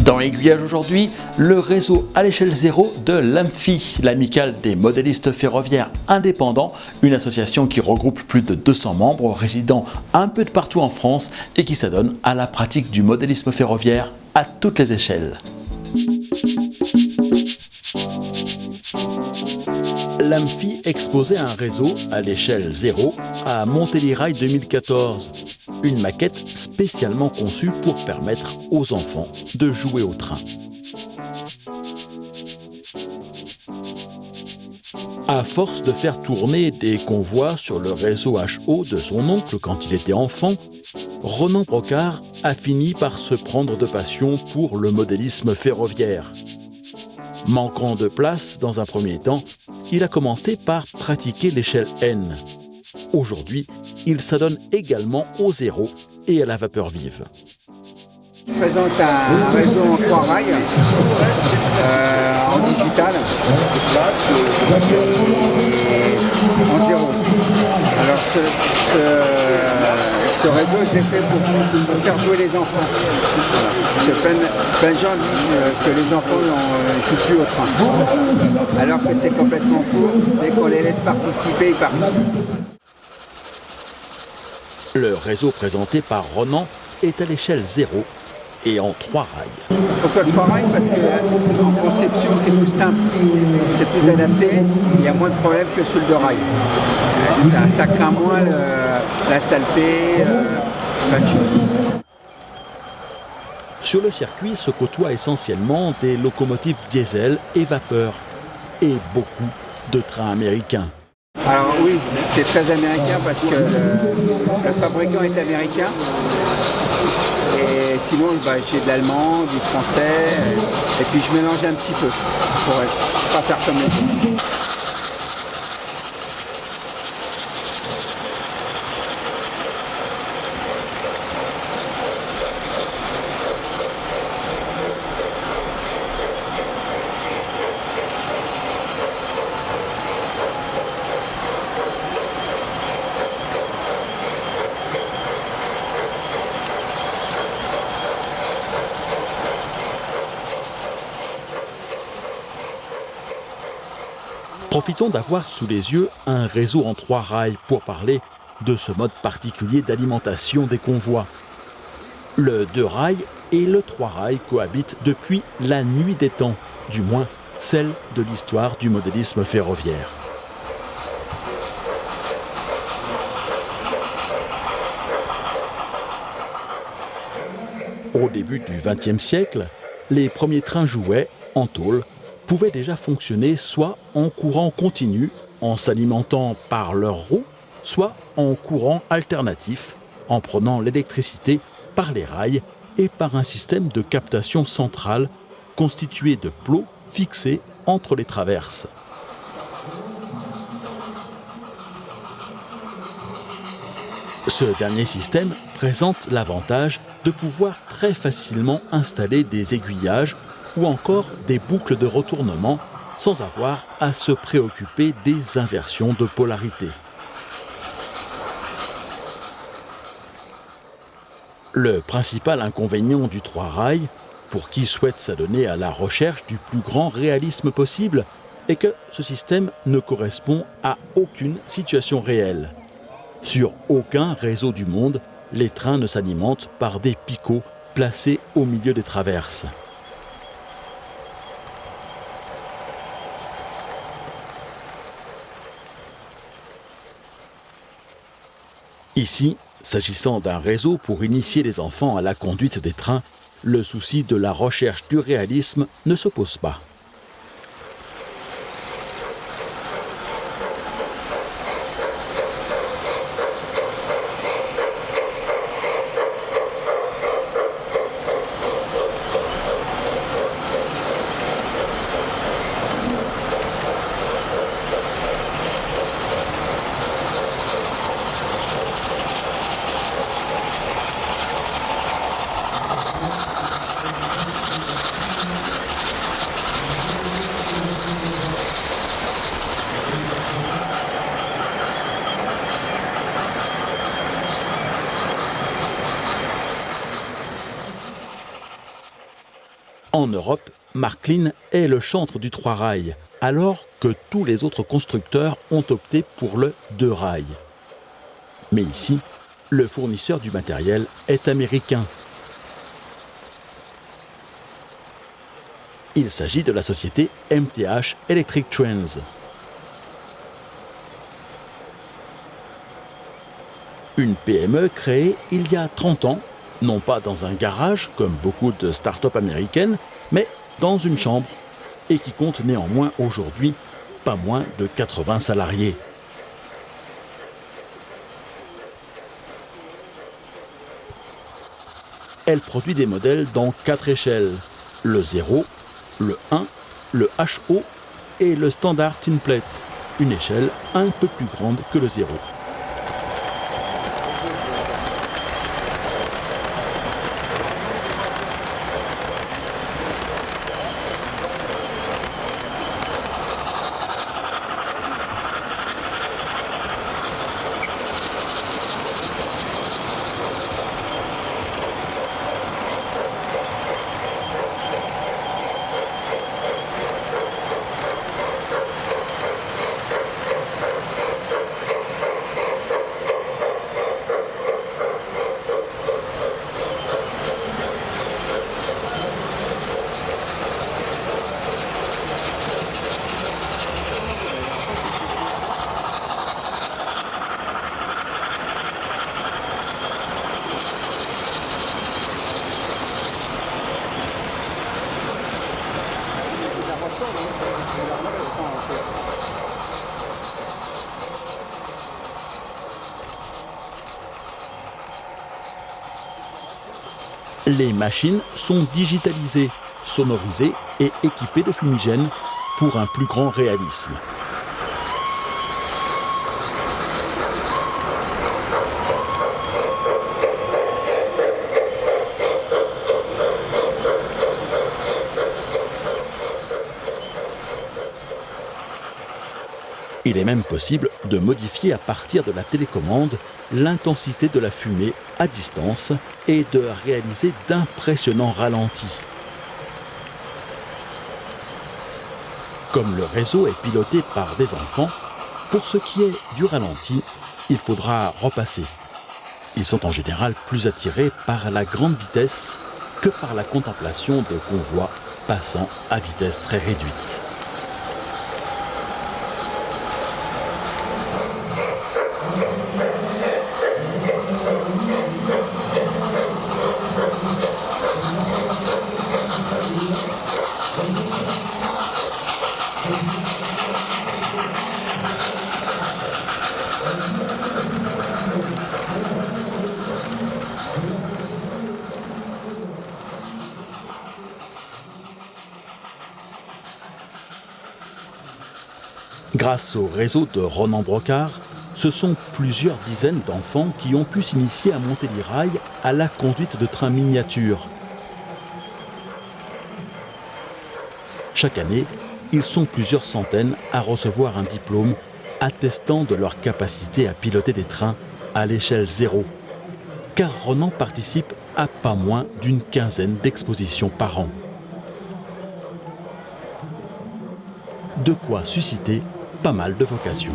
Dans Aiguillage aujourd'hui, le réseau à l'échelle zéro de l'AMFI, l'amicale des modélistes ferroviaires indépendants, une association qui regroupe plus de 200 membres résidant un peu de partout en France et qui s'adonne à la pratique du modélisme ferroviaire à toutes les échelles. L'AMFI exposait un réseau à l'échelle zéro à Montélimarail 2014, une maquette spécialement conçue pour permettre aux enfants de jouer au train. À force de faire tourner des convois sur le réseau HO de son oncle quand il était enfant, Ronan Brocard a fini par se prendre de passion pour le modélisme ferroviaire. Manquant de place dans un premier temps, il a commencé par pratiquer l'échelle N. Aujourd'hui, il s'adonne également au zéro et à la vapeur vive. Je présente un réseau en 3 rails, en digital, et en zéro. Alors ce réseau, je l'ai fait pour faire jouer les enfants. Voilà. Plein de gens disent que les enfants ne jouent plus au train. Alors que c'est complètement faux. Dès qu'on les laisse participer, ils participent. Le réseau présenté par Ronan est à l'échelle 0 et en 3 rails. Pourquoi le 3 rails? Parce qu'en conception, c'est plus simple, c'est plus adapté, il y a moins de problèmes que sur le 2 rails. Ça craint moins la saleté, plein de choses. Sur le circuit se côtoient essentiellement des locomotives diesel et vapeur et beaucoup de trains américains. Alors oui, c'est très américain parce que le fabricant est américain. Et sinon, j'ai de l'allemand, du français, et puis je mélange un petit peu pour pas faire comme les autres. Profitons d'avoir sous les yeux un réseau en 3 rails pour parler de ce mode particulier d'alimentation des convois. Le 2 rails et le 3 rails cohabitent depuis la nuit des temps, du moins celle de l'histoire du modélisme ferroviaire. Au début du XXe siècle, les premiers trains jouets, en tôle, pouvaient déjà fonctionner soit en courant continu, en s'alimentant par leurs roues, soit en courant alternatif, en prenant l'électricité par les rails et par un système de captation centrale constitué de plots fixés entre les traverses. Ce dernier système présente l'avantage de pouvoir très facilement installer des aiguillages ou encore des boucles de retournement sans avoir à se préoccuper des inversions de polarité. Le principal inconvénient du 3 rails, pour qui souhaite s'adonner à la recherche du plus grand réalisme possible, est que ce système ne correspond à aucune situation réelle. Sur aucun réseau du monde, les trains ne s'alimentent par des picots placés au milieu des traverses. Ici, s'agissant d'un réseau pour initier les enfants à la conduite des trains, le souci de la recherche du réalisme ne se pose pas. En Europe, Marklin est le chantre du 3 rails, alors que tous les autres constructeurs ont opté pour le 2 rails. Mais ici, le fournisseur du matériel est américain. Il s'agit de la société MTH Electric Trends. Une PME créée il y a 30 ans, non pas dans un garage comme beaucoup de start-up américaines, mais dans une chambre, et qui compte néanmoins aujourd'hui pas moins de 80 salariés. Elle produit des modèles dans 4 échelles, le 0, le 1, le HO et le standard tinplate, une échelle un peu plus grande que le 0. Les machines sont digitalisées, sonorisées et équipées de fumigènes pour un plus grand réalisme. Il est même possible de modifier à partir de la télécommande l'intensité de la fumée à distance et de réaliser d'impressionnants ralentis. Comme le réseau est piloté par des enfants, pour ce qui est du ralenti, il faudra repasser. Ils sont en général plus attirés par la grande vitesse que par la contemplation de convois passant à vitesse très réduite. Grâce au réseau de Ronan Brocard, ce sont plusieurs dizaines d'enfants qui ont pu s'initier à Montélimar à la conduite de trains miniatures. Chaque année, ils sont plusieurs centaines à recevoir un diplôme attestant de leur capacité à piloter des trains à l'échelle 0. Car Ronan participe à pas moins d'une quinzaine d'expositions par an. De quoi susciter pas mal de vocations.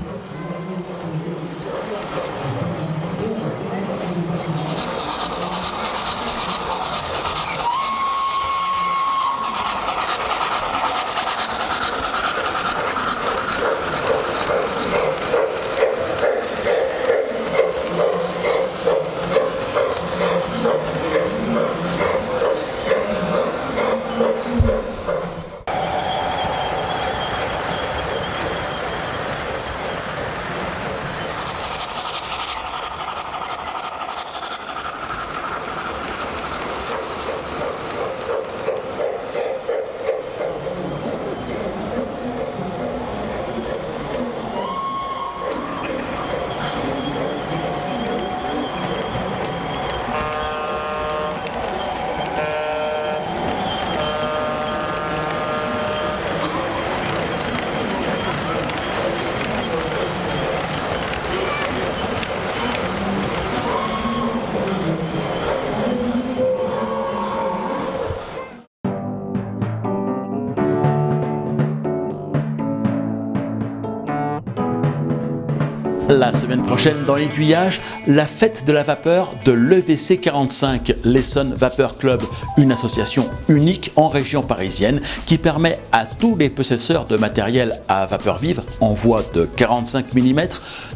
La semaine prochaine dans Aiguillage, la fête de la vapeur de l'EVC 45, l'Essonne Vapeur Club, une association unique en région parisienne qui permet à tous les possesseurs de matériel à vapeur vive en voie de 45 mm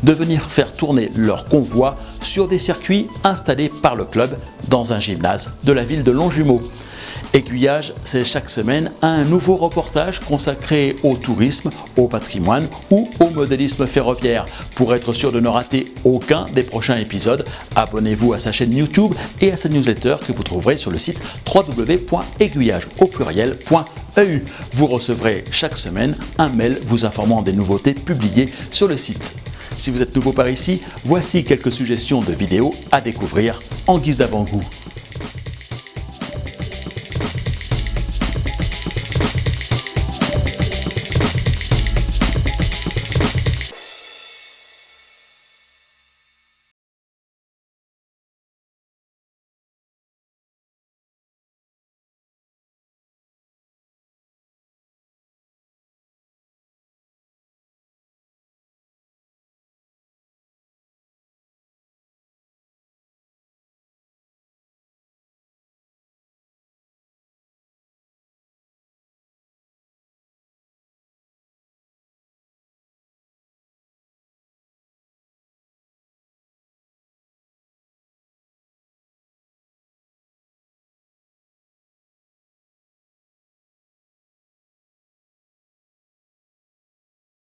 de venir faire tourner leur convoi sur des circuits installés par le club dans un gymnase de la ville de Longjumeau. Aiguillage, c'est chaque semaine un nouveau reportage consacré au tourisme, au patrimoine ou au modélisme ferroviaire. Pour être sûr de ne rater aucun des prochains épisodes, abonnez-vous à sa chaîne YouTube et à sa newsletter que vous trouverez sur le site www.aiguillage.eu. Vous recevrez chaque semaine un mail vous informant des nouveautés publiées sur le site. Si vous êtes nouveau par ici, voici quelques suggestions de vidéos à découvrir en guise d'avant-goût.